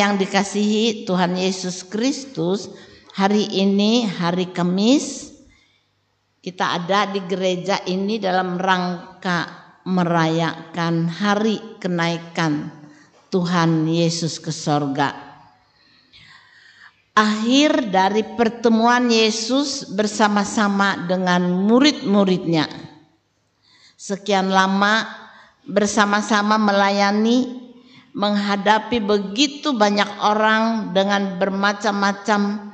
yang dikasihi Tuhan Yesus Kristus, hari ini hari Kamis kita ada di gereja ini dalam rangka merayakan hari kenaikan Tuhan Yesus ke sorga. Akhir dari pertemuan Yesus bersama-sama dengan murid-muridnya. Sekian lama bersama-sama melayani, menghadapi begitu banyak orang dengan bermacam-macam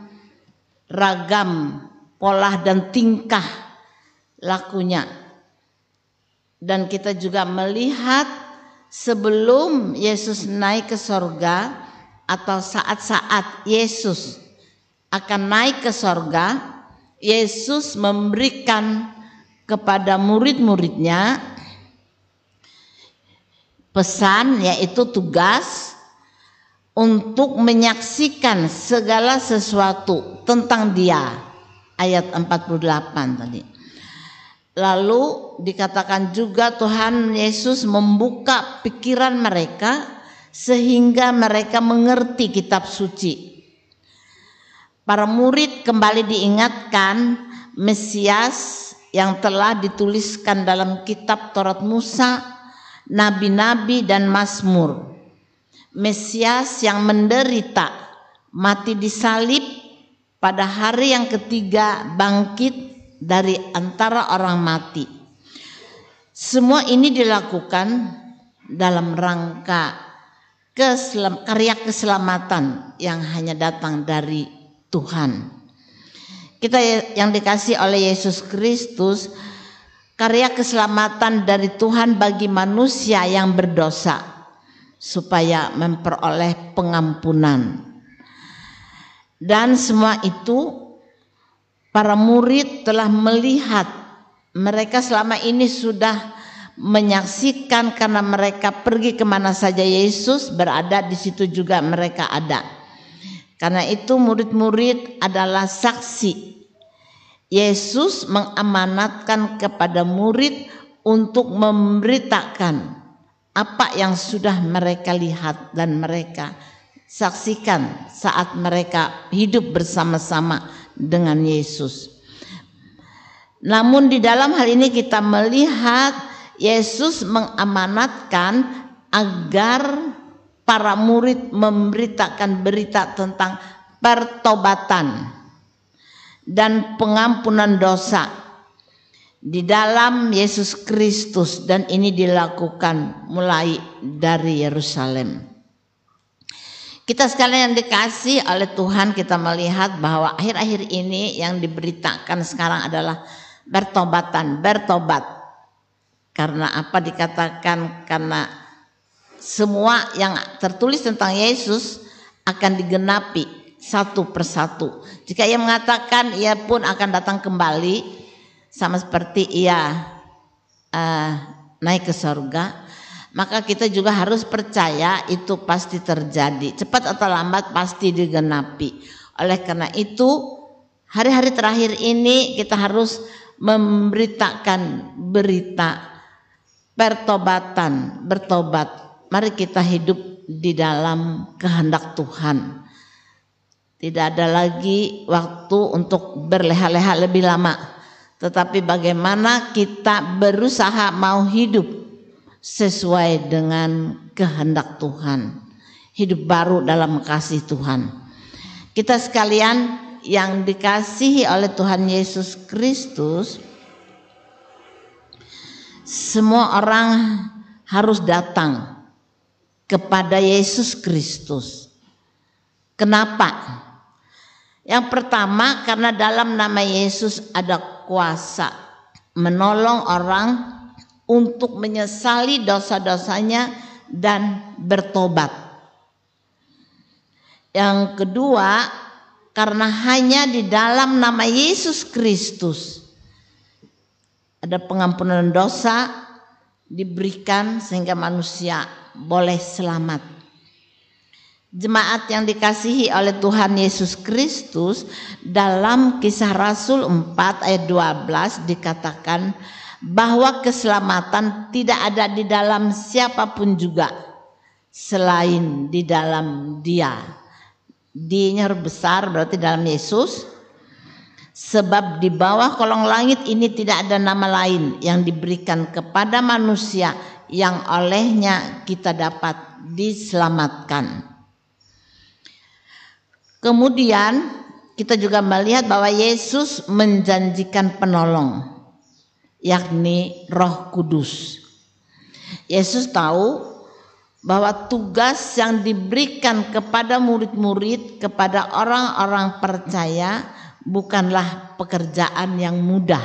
ragam pola dan tingkah lakunya. Dan kita juga melihat sebelum Yesus naik ke sorga atau saat-saat Yesus akan naik ke sorga, Yesus memberikan kepada murid-muridnya pesan, yaitu tugas untuk menyaksikan segala sesuatu tentang Dia, ayat 48 tadi. Lalu dikatakan juga Tuhan Yesus membuka pikiran mereka sehingga mereka mengerti kitab suci. Para murid kembali diingatkan Mesias yang telah dituliskan dalam kitab Taurat Musa, nabi-nabi dan Mazmur. Mesias yang menderita, mati disalib, pada hari yang ketiga bangkit dari antara orang mati. Semua ini dilakukan dalam rangka karya keselamatan yang hanya datang dari Tuhan. Kita yang dikasih oleh Yesus Kristus, karya keselamatan dari Tuhan bagi manusia yang berdosa supaya memperoleh pengampunan. Dan semua itu para murid telah melihat, mereka selama ini sudah menyaksikan karena mereka pergi kemana saja Yesus berada, di situ juga mereka ada. Karena itu murid-murid adalah saksi. Yesus mengamanatkan kepada murid untuk memberitakan apa yang sudah mereka lihat dan mereka saksikan saat mereka hidup bersama-sama dengan Yesus. Namun di dalam hal ini kita melihat Yesus mengamanatkan agar para murid memberitakan berita tentang pertobatan dan pengampunan dosa di dalam Yesus Kristus, dan ini dilakukan mulai dari Yerusalem. Kita sekalian yang dikasih oleh Tuhan, kita melihat bahwa akhir-akhir ini yang diberitakan sekarang adalah bertobat. Karena apa dikatakan? Karena semua yang tertulis tentang Yesus akan digenapi satu persatu. Jika ia mengatakan ia pun akan datang kembali, sama seperti ia naik ke surga, maka kita juga harus percaya itu pasti terjadi. Cepat atau lambat pasti digenapi. Oleh karena itu hari-hari terakhir ini kita harus memberitakan berita pertobatan, bertobat. Mari kita hidup di dalam kehendak Tuhan. Tidak ada lagi waktu untuk berleha-leha lebih lama, tetapi bagaimana kita berusaha mau hidup sesuai dengan kehendak Tuhan, hidup baru dalam kasih Tuhan. Kita sekalian yang dikasihi oleh Tuhan Yesus Kristus, semua orang harus datang kepada Yesus Kristus. Kenapa? Yang pertama, karena dalam nama Yesus ada kuasa menolong orang untuk menyesali dosa-dosanya dan bertobat. Yang kedua, karena hanya di dalam nama Yesus Kristus ada pengampunan dosa diberikan sehingga manusia boleh selamat. Jemaat yang dikasihi oleh Tuhan Yesus Kristus, dalam Kisah Rasul 4 ayat 12 dikatakan bahwa keselamatan tidak ada di dalam siapapun juga, selain di dalam Dia. D-nya huruf besar berarti dalam Yesus. Sebab di bawah kolong langit ini tidak ada nama lain yang diberikan kepada manusia yang olehnya kita dapat diselamatkan. Kemudian kita juga melihat bahwa Yesus menjanjikan penolong, yakni Roh Kudus. Yesus tahu bahwa tugas yang diberikan kepada murid-murid, kepada orang-orang percaya bukanlah pekerjaan yang mudah.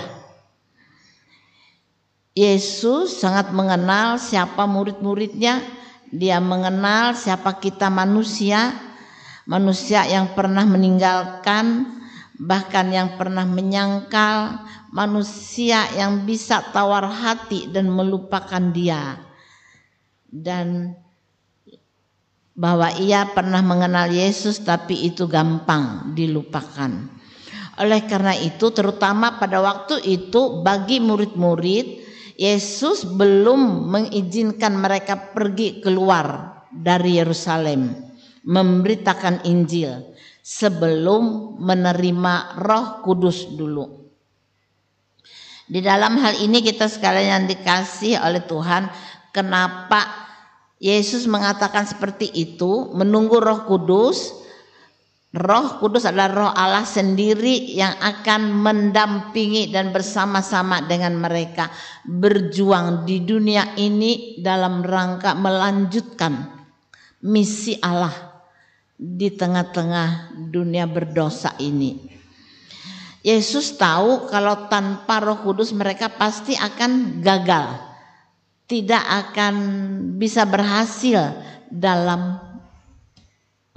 Yesus sangat mengenal siapa murid-muridnya. Dia mengenal siapa kita manusia yang pernah meninggalkan, bahkan yang pernah menyangkal, manusia yang bisa tawar hati dan melupakan Dia, dan bahwa ia pernah mengenal Yesus tapi itu gampang dilupakan. Oleh karena itu, terutama pada waktu itu bagi murid-murid, Yesus belum mengizinkan mereka pergi keluar dari Yerusalem memberitakan Injil sebelum menerima Roh Kudus dulu. Di dalam hal ini kita sekalian yang dikasih oleh Tuhan, kenapa Yesus mengatakan seperti itu, menunggu Roh Kudus? Roh Kudus adalah Roh Allah sendiri yang akan mendampingi dan bersama-sama dengan mereka berjuang di dunia ini dalam rangka melanjutkan misi Allah di tengah-tengah dunia berdosa ini. Yesus tahu kalau tanpa Roh Kudus mereka pasti akan gagal, tidak akan bisa berhasil dalam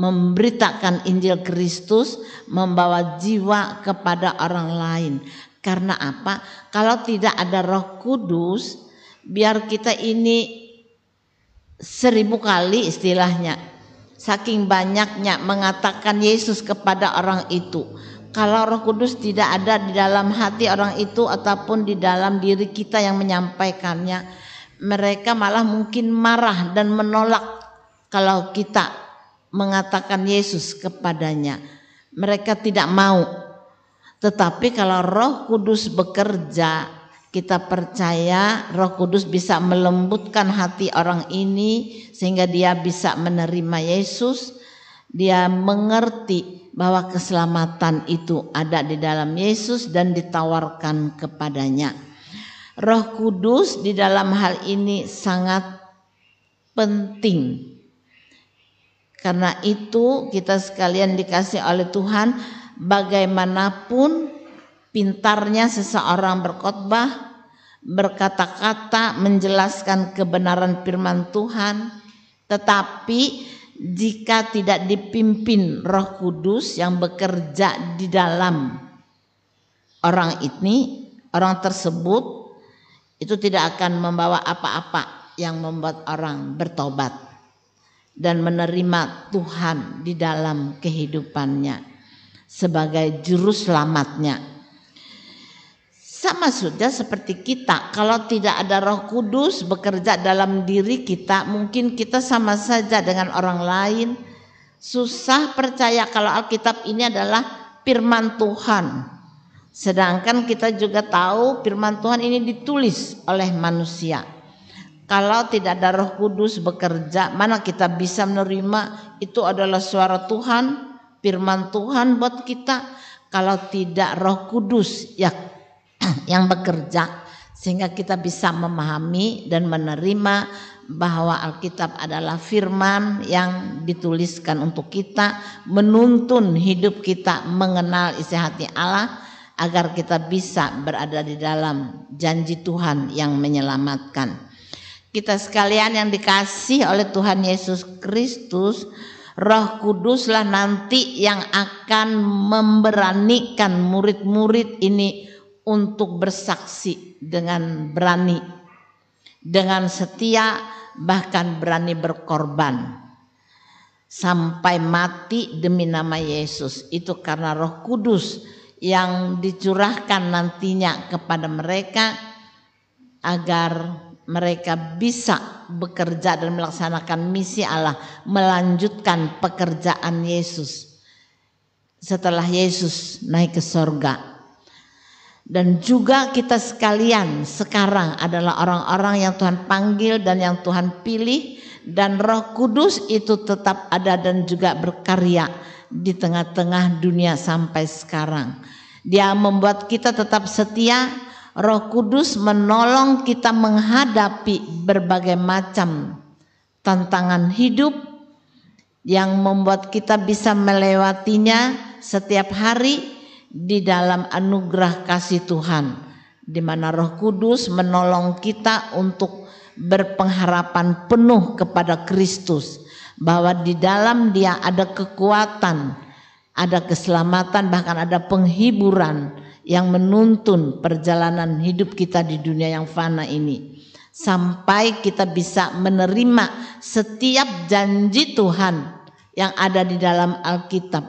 memberitakan Injil Kristus, membawa jiwa kepada orang lain. Karena apa? Kalau tidak ada Roh Kudus, biar kita ini 1000 kali istilahnya, saking banyaknya mengatakan Yesus kepada orang itu, kalau Roh Kudus tidak ada di dalam hati orang itu ataupun di dalam diri kita yang menyampaikannya, mereka malah mungkin marah dan menolak kalau kita mengatakan Yesus kepadanya. Mereka tidak mau. Tetapi kalau Roh Kudus bekerja, kita percaya Roh Kudus bisa melembutkan hati orang ini sehingga dia bisa menerima Yesus. Dia mengerti bahwa keselamatan itu ada di dalam Yesus dan ditawarkan kepadanya. Roh Kudus di dalam hal ini sangat penting. Karena itu kita sekalian dikasih oleh Tuhan, bagaimanapun pintarnya seseorang berkhotbah, berkata-kata, menjelaskan kebenaran firman Tuhan, tetapi jika tidak dipimpin Roh Kudus yang bekerja di dalam orang ini, orang tersebut, itu tidak akan membawa apa-apa yang membuat orang bertobat dan menerima Tuhan di dalam kehidupannya sebagai juru selamatnya. Sama saja seperti kita, kalau tidak ada Roh Kudus bekerja dalam diri kita, mungkin kita sama saja dengan orang lain, susah percaya kalau Alkitab ini adalah firman Tuhan. Sedangkan kita juga tahu firman Tuhan ini ditulis oleh manusia. Kalau tidak ada Roh Kudus bekerja, mana kita bisa menerima itu adalah suara Tuhan, firman Tuhan buat kita. Kalau tidak Roh Kudus yang bekerja, sehingga kita bisa memahami dan menerima bahwa Alkitab adalah firman yang dituliskan untuk kita, menuntun hidup kita mengenal isi hati Allah, agar kita bisa berada di dalam janji Tuhan yang menyelamatkan. Kita sekalian yang dikasih oleh Tuhan Yesus Kristus, Roh Kuduslah nanti yang akan memberanikan murid-murid ini untuk bersaksi dengan berani, dengan setia, bahkan berani berkorban sampai mati demi nama Yesus. Itu karena Roh Kudus yang dicurahkan nantinya kepada mereka agar mereka bisa bekerja dan melaksanakan misi Allah, melanjutkan pekerjaan Yesus setelah Yesus naik ke sorga. Dan juga kita sekalian sekarang adalah orang-orang yang Tuhan panggil dan yang Tuhan pilih, dan Roh Kudus itu tetap ada dan juga berkarya di tengah-tengah dunia sampai sekarang. Dia membuat kita tetap setia. Roh Kudus menolong kita menghadapi berbagai macam tantangan hidup yang membuat kita bisa melewatinya setiap hari di dalam anugerah kasih Tuhan, di mana Roh Kudus menolong kita untuk berpengharapan penuh kepada Kristus, bahwa di dalam Dia ada kekuatan, ada keselamatan, bahkan ada penghiburan yang menuntun perjalanan hidup kita di dunia yang fana ini, sampai kita bisa menerima setiap janji Tuhan yang ada di dalam Alkitab,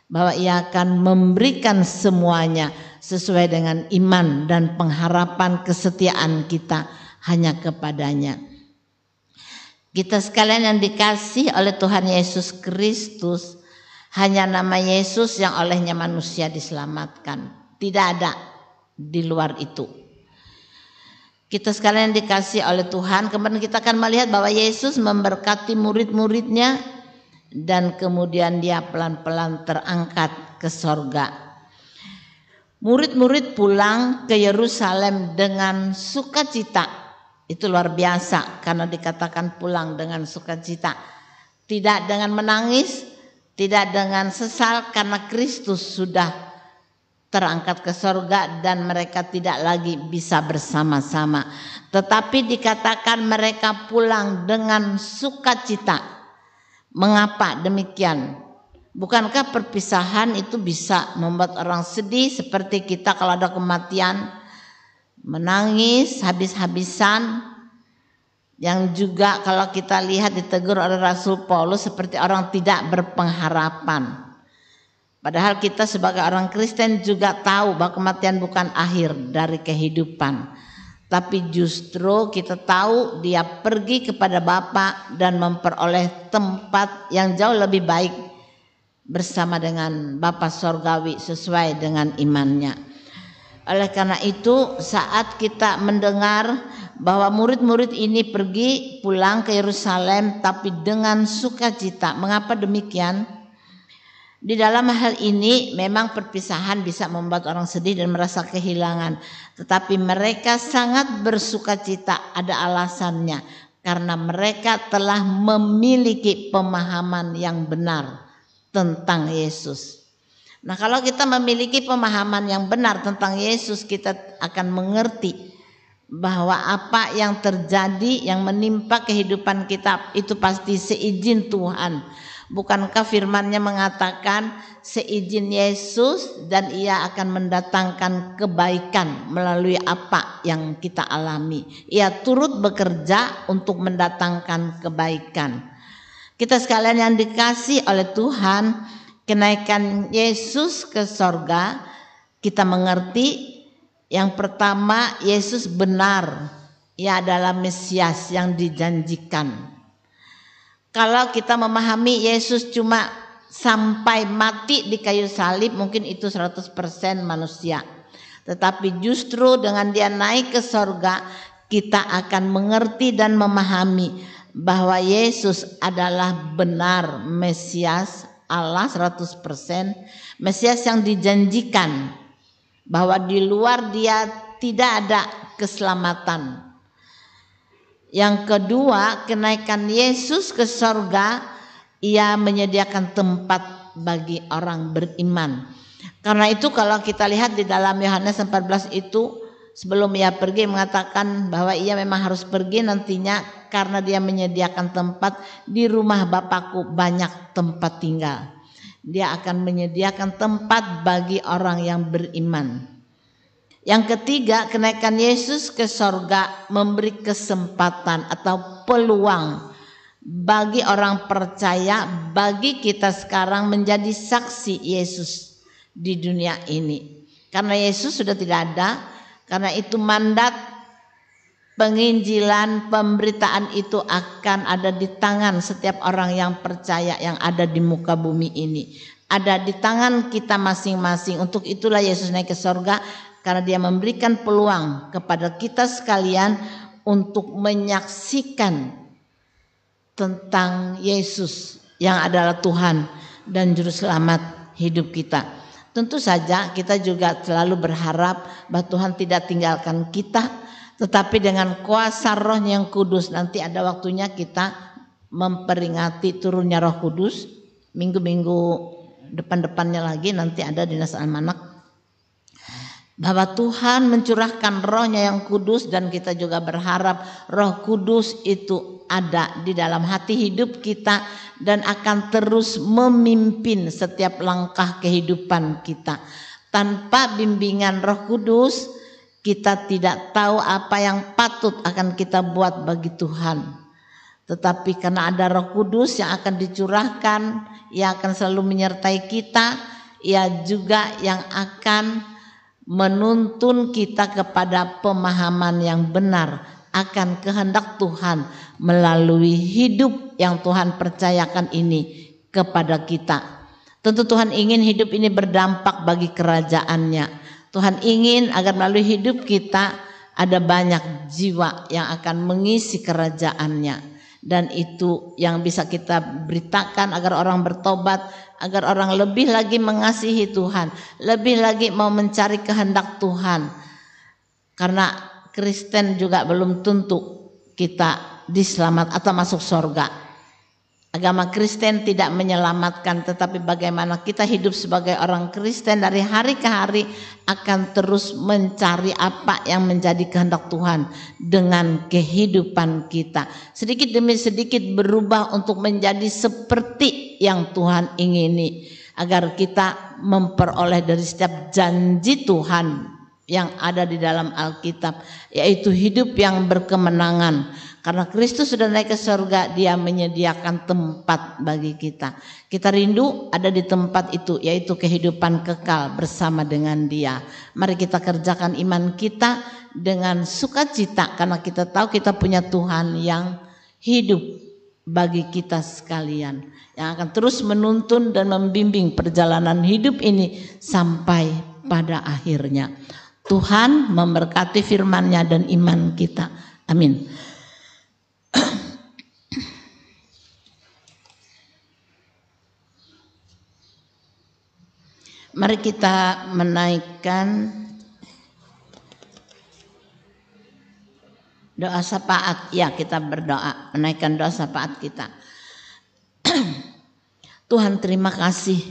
bahwa Ia akan memberikan semuanya sesuai dengan iman dan pengharapan kesetiaan kita hanya kepadanya. Kita sekalian yang dikasih oleh Tuhan Yesus Kristus, hanya nama Yesus yang olehnya manusia diselamatkan, tidak ada di luar itu. Kita sekalian yang dikasih oleh Tuhan, kemudian kita akan melihat bahwa Yesus memberkati murid-muridnya, dan kemudian Dia pelan-pelan terangkat ke sorga. Murid-murid pulang ke Yerusalem dengan sukacita. Itu luar biasa karena dikatakan pulang dengan sukacita. Tidak dengan menangis, tidak dengan sesal, karena Kristus sudah terangkat ke sorga dan mereka tidak lagi bisa bersama-sama. Tetapi dikatakan mereka pulang dengan sukacita. Mengapa demikian? Bukankah perpisahan itu bisa membuat orang sedih, seperti kita kalau ada kematian menangis habis-habisan, yang juga kalau kita lihat ditegur oleh Rasul Paulus seperti orang tidak berpengharapan. Padahal kita sebagai orang Kristen juga tahu bahwa kematian bukan akhir dari kehidupan, tapi justru kita tahu Dia pergi kepada Bapa dan memperoleh tempat yang jauh lebih baik bersama dengan Bapa Sorgawi sesuai dengan imannya. Oleh karena itu, saat kita mendengar bahwa murid-murid ini pergi pulang ke Yerusalem tapi dengan sukacita, mengapa demikian? Di dalam hal ini memang perpisahan bisa membuat orang sedih dan merasa kehilangan, tetapi mereka sangat bersukacita, ada alasannya, karena mereka telah memiliki pemahaman yang benar tentang Yesus. Nah, kalau kita memiliki pemahaman yang benar tentang Yesus, kita akan mengerti bahwa apa yang terjadi, yang menimpa kehidupan kita itu pasti seizin Tuhan. Bukankah firman-Nya mengatakan seizin Yesus dan Ia akan mendatangkan kebaikan melalui apa yang kita alami. Ia turut bekerja untuk mendatangkan kebaikan. Kita sekalian yang dikasih oleh Tuhan, kenaikan Yesus ke sorga, kita mengerti yang pertama, Yesus benar, Ia adalah Mesias yang dijanjikan. Kalau kita memahami Yesus cuma sampai mati di kayu salib, mungkin itu 100% manusia. Tetapi justru dengan Dia naik ke sorga, kita akan mengerti dan memahami bahwa Yesus adalah benar Mesias Allah 100%, Mesias yang dijanjikan, bahwa di luar Dia tidak ada keselamatan. Yang kedua, kenaikan Yesus ke sorga, Ia menyediakan tempat bagi orang beriman. Karena itu kalau kita lihat di dalam Yohanes 14 itu, sebelum Ia pergi mengatakan bahwa Ia memang harus pergi nantinya karena Dia menyediakan tempat. Di rumah Bapakku banyak tempat tinggal. Dia akan menyediakan tempat bagi orang yang beriman. Yang ketiga, kenaikan Yesus ke sorga memberi kesempatan atau peluang bagi orang percaya, bagi kita sekarang menjadi saksi Yesus di dunia ini. Karena Yesus sudah tidak ada, karena itu mandat penginjilan, pemberitaan itu akan ada di tangan setiap orang yang percaya yang ada di muka bumi ini. Ada di tangan kita masing-masing. Untuk itulah Yesus naik ke sorga, karena dia memberikan peluang kepada kita sekalian untuk menyaksikan tentang Yesus yang adalah Tuhan dan Juru Selamat hidup kita. Tentu saja kita juga selalu berharap bahwa Tuhan tidak tinggalkan kita, tetapi dengan kuasa Roh-Nya yang kudus nanti ada waktunya kita memperingati turunnya Roh Kudus. Minggu-minggu depan-depannya lagi nanti ada dinas almanak, bahwa Tuhan mencurahkan Roh-Nya yang kudus, dan kita juga berharap Roh Kudus itu ada di dalam hati hidup kita dan akan terus memimpin setiap langkah kehidupan kita. Tanpa bimbingan Roh Kudus kita tidak tahu apa yang patut akan kita buat bagi Tuhan. Tetapi karena ada Roh Kudus yang akan dicurahkan, yang akan selalu menyertai kita, ia juga yang akan menuntun kita kepada pemahaman yang benar akan kehendak Tuhan melalui hidup yang Tuhan percayakan ini kepada kita. Tentu Tuhan ingin hidup ini berdampak bagi kerajaan-Nya. Tuhan ingin agar melalui hidup kita ada banyak jiwa yang akan mengisi kerajaan-Nya, dan itu yang bisa kita beritakan agar orang bertobat, agar orang lebih lagi mengasihi Tuhan, lebih lagi mau mencari kehendak Tuhan. Karena Kristen juga belum tentu kita diselamat atau masuk surga. Agama Kristen tidak menyelamatkan, tetapi bagaimana kita hidup sebagai orang Kristen dari hari ke hari akan terus mencari apa yang menjadi kehendak Tuhan dengan kehidupan kita. Sedikit demi sedikit berubah untuk menjadi seperti yang Tuhan ingini, agar kita memperoleh dari setiap janji Tuhan yang ada di dalam Alkitab, yaitu hidup yang berkemenangan. Karena Kristus sudah naik ke surga, Dia menyediakan tempat bagi kita. Kita rindu ada di tempat itu, yaitu kehidupan kekal bersama dengan Dia. Mari kita kerjakan iman kita dengan sukacita, karena kita tahu kita punya Tuhan yang hidup bagi kita sekalian, yang akan terus menuntun dan membimbing perjalanan hidup ini sampai pada akhirnya. Tuhan memberkati firman-Nya dan iman kita. Amin. Mari kita menaikkan doa syafaat. Ya, kita berdoa, menaikkan doa syafaat kita. Tuhan, terima kasih,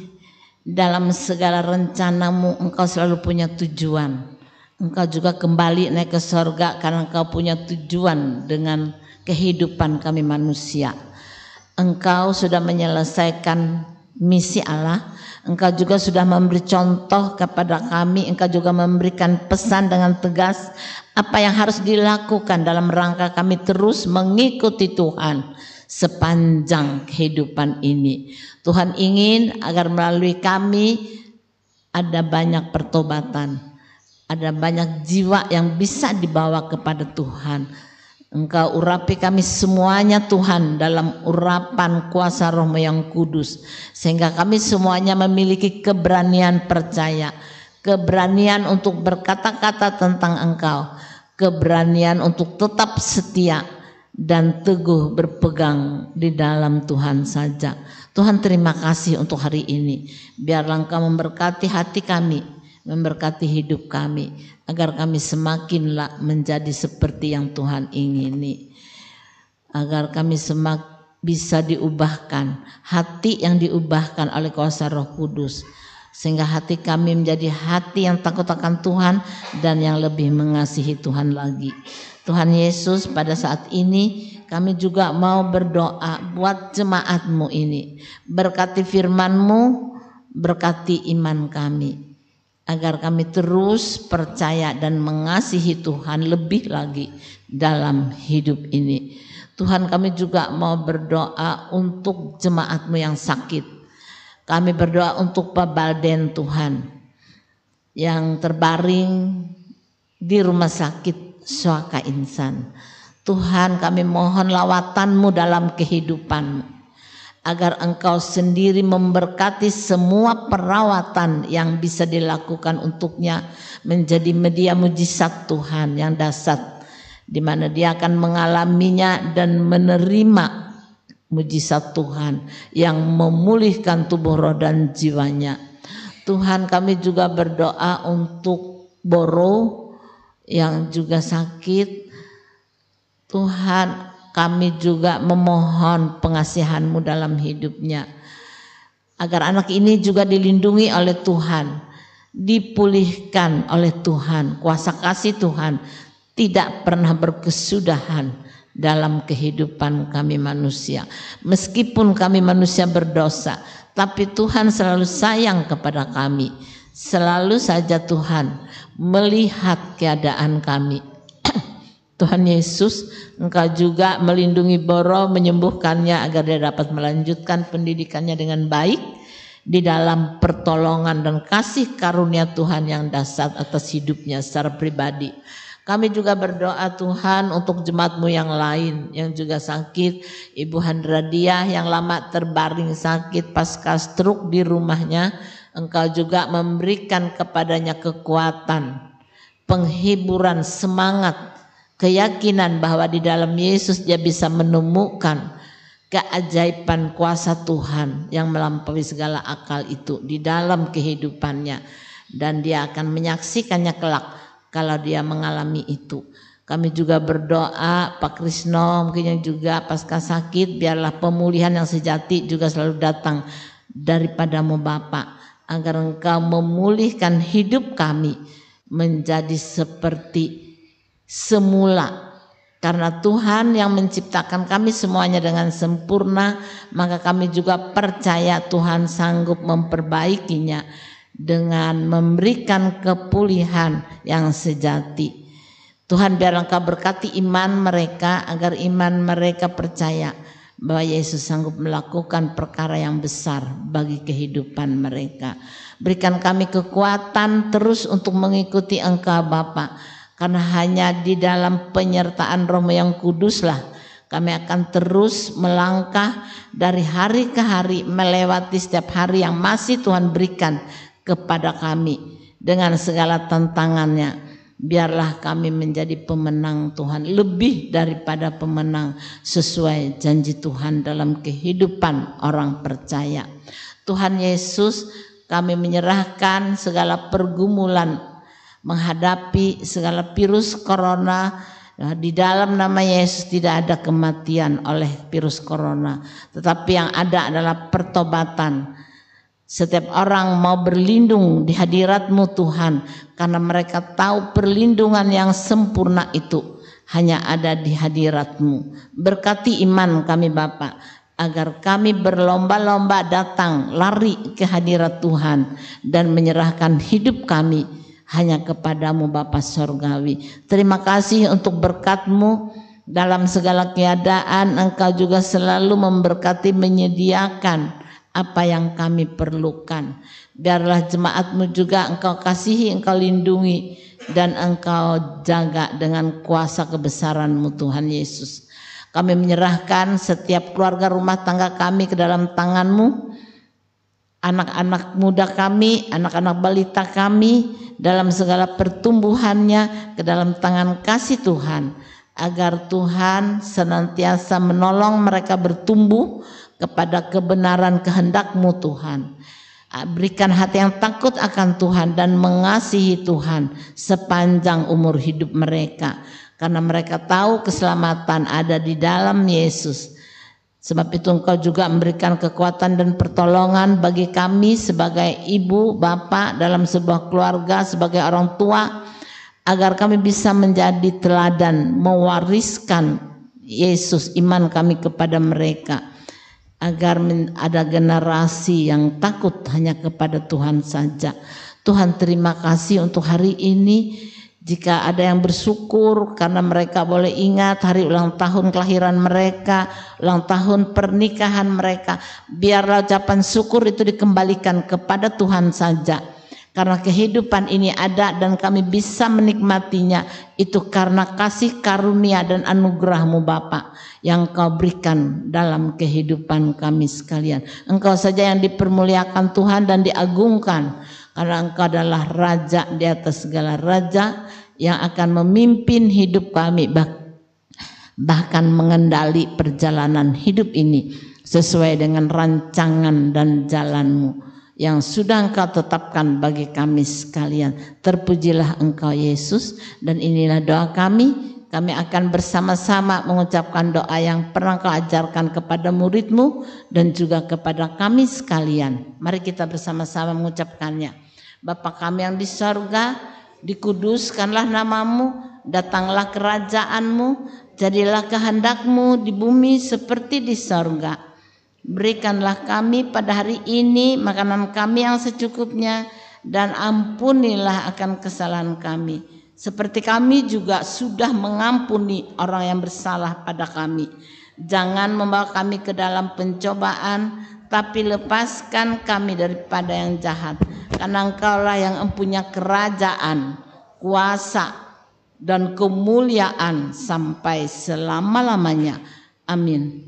dalam segala rencana-Mu Engkau selalu punya tujuan. Engkau juga kembali naik ke surga karena Engkau punya tujuan dengan kehidupan kami manusia. Engkau sudah menyelesaikan misi Allah. Engkau juga sudah memberi contoh kepada kami. Engkau juga memberikan pesan dengan tegas apa yang harus dilakukan dalam rangka kami terus mengikuti Tuhan sepanjang kehidupan ini. Tuhan ingin agar melalui kami ada banyak pertobatan, ada banyak jiwa yang bisa dibawa kepada Tuhan. Engkau urapi kami semuanya Tuhan dalam urapan kuasa Roh-Mu yang kudus, sehingga kami semuanya memiliki keberanian percaya, keberanian untuk berkata-kata tentang Engkau, keberanian untuk tetap setia dan teguh berpegang di dalam Tuhan saja. Tuhan, terima kasih untuk hari ini. Biarlah Engkau memberkati hati kami, memberkati hidup kami, agar kami semakinlah menjadi seperti yang Tuhan ingini, agar kami bisa diubahkan, hati yang diubahkan oleh kuasa Roh Kudus, sehingga hati kami menjadi hati yang takut akan Tuhan dan yang lebih mengasihi Tuhan lagi. Tuhan Yesus, pada saat ini kami juga mau berdoa buat jemaat-Mu ini. Berkati firman-Mu, berkati iman kami, agar kami terus percaya dan mengasihi Tuhan lebih lagi dalam hidup ini. Tuhan, kami juga mau berdoa untuk jemaat-Mu yang sakit. Kami berdoa untuk Pak Balden Tuhan, yang terbaring di rumah sakit suaka insan. Tuhan, kami mohon lawatan-Mu dalam kehidupan-Mu, agar Engkau sendiri memberkati semua perawatan yang bisa dilakukan untuknya menjadi media mujizat Tuhan yang dahsyat, di mana dia akan mengalaminya dan menerima mujizat Tuhan yang memulihkan tubuh roh dan jiwanya. Tuhan, kami juga berdoa untuk Boro yang juga sakit. Tuhan, kami juga memohon pengasihan-Mu dalam hidupnya, agar anak ini juga dilindungi oleh Tuhan, dipulihkan oleh Tuhan. Kuasa kasih Tuhan tidak pernah berkesudahan dalam kehidupan kami manusia. Meskipun kami manusia berdosa, tapi Tuhan selalu sayang kepada kami. Selalu saja Tuhan melihat keadaan kami. Tuhan Yesus, Engkau juga melindungi Boro, menyembuhkannya agar dia dapat melanjutkan pendidikannya dengan baik di dalam pertolongan dan kasih karunia Tuhan yang dahsyat atas hidupnya secara pribadi. Kami juga berdoa Tuhan untuk jemaat-Mu yang lain yang juga sakit. Ibu Handra Diah yang lama terbaring sakit pasca stroke di rumahnya, Engkau juga memberikan kepadanya kekuatan, penghiburan, semangat, keyakinan bahwa di dalam Yesus dia bisa menemukan keajaiban kuasa Tuhan yang melampaui segala akal itu di dalam kehidupannya, dan dia akan menyaksikannya kelak kalau dia mengalami itu. Kami juga berdoa Pak Krisno mungkin yang juga pasca sakit, biarlah pemulihan yang sejati juga selalu datang daripada-Mu Bapa, agar Engkau memulihkan hidup kami menjadi seperti semula, karena Tuhan yang menciptakan kami semuanya dengan sempurna, maka kami juga percaya Tuhan sanggup memperbaikinya dengan memberikan kepulihan yang sejati. Tuhan, biar Engkau berkati iman mereka, agar iman mereka percaya bahwa Yesus sanggup melakukan perkara yang besar bagi kehidupan mereka. Berikan kami kekuatan terus untuk mengikuti Engkau Bapa, karena hanya di dalam penyertaan Roh yang kuduslah kami akan terus melangkah dari hari ke hari, melewati setiap hari yang masih Tuhan berikan kepada kami dengan segala tantangannya. Biarlah kami menjadi pemenang Tuhan, lebih daripada pemenang sesuai janji Tuhan dalam kehidupan orang percaya. Tuhan Yesus, kami menyerahkan segala pergumulan menghadapi segala virus corona. Di dalam nama Yesus tidak ada kematian oleh virus corona, tetapi yang ada adalah pertobatan. Setiap orang mau berlindung di hadirat-Mu Tuhan, karena mereka tahu perlindungan yang sempurna itu hanya ada di hadirat-Mu. Berkati iman kami Bapa, agar kami berlomba-lomba datang lari ke hadirat Tuhan dan menyerahkan hidup kami hanya kepada-Mu Bapa Sorgawi. Terima kasih untuk berkat-Mu dalam segala keadaan. Engkau juga selalu memberkati, menyediakan apa yang kami perlukan. Biarlah jemaat-Mu juga Engkau kasihi, Engkau lindungi, dan Engkau jaga dengan kuasa kebesaran-Mu Tuhan Yesus. Kami menyerahkan setiap keluarga rumah tangga kami ke dalam tangan-Mu, anak-anak muda kami, anak-anak balita kami, dalam segala pertumbuhannya ke dalam tangan kasih Tuhan, agar Tuhan senantiasa menolong mereka bertumbuh kepada kebenaran kehendak-Mu Tuhan. Berikan hati yang takut akan Tuhan dan mengasihi Tuhan sepanjang umur hidup mereka, karena mereka tahu keselamatan ada di dalam Yesus. Sebab itu Engkau juga memberikan kekuatan dan pertolongan bagi kami sebagai ibu, bapak dalam sebuah keluarga, sebagai orang tua, agar kami bisa menjadi teladan, mewariskan Yesus, iman kami kepada mereka, agar ada generasi yang takut hanya kepada Tuhan saja. Tuhan, terima kasih untuk hari ini. Jika ada yang bersyukur karena mereka boleh ingat hari ulang tahun kelahiran mereka, ulang tahun pernikahan mereka, biarlah ucapan syukur itu dikembalikan kepada Tuhan saja. Karena kehidupan ini ada dan kami bisa menikmatinya, itu karena kasih karunia dan anugerah-Mu Bapa yang Kau berikan dalam kehidupan kami sekalian. Engkau saja yang dipermuliakan Tuhan dan diagungkan, karena Engkau adalah Raja di atas segala raja yang akan memimpin hidup kami, bahkan mengendali perjalanan hidup ini sesuai dengan rancangan dan jalan-Mu yang sudah Engkau tetapkan bagi kami sekalian. Terpujilah Engkau Yesus, dan inilah doa kami. Kami akan bersama-sama mengucapkan doa yang pernah Kau ajarkan kepada murid-Mu dan juga kepada kami sekalian. Mari kita bersama-sama mengucapkannya. Bapa kami yang di sorga, dikuduskanlah nama-Mu, datanglah kerajaan-Mu, jadilah kehendak-Mu di bumi seperti di sorga. Berikanlah kami pada hari ini makanan kami yang secukupnya, dan ampunilah akan kesalahan kami, seperti kami juga sudah mengampuni orang yang bersalah pada kami. Jangan membawa kami ke dalam pencobaan, tapi lepaskan kami daripada yang jahat. Karena Engkaulah yang mempunyai kerajaan, kuasa, dan kemuliaan sampai selama-lamanya. Amin.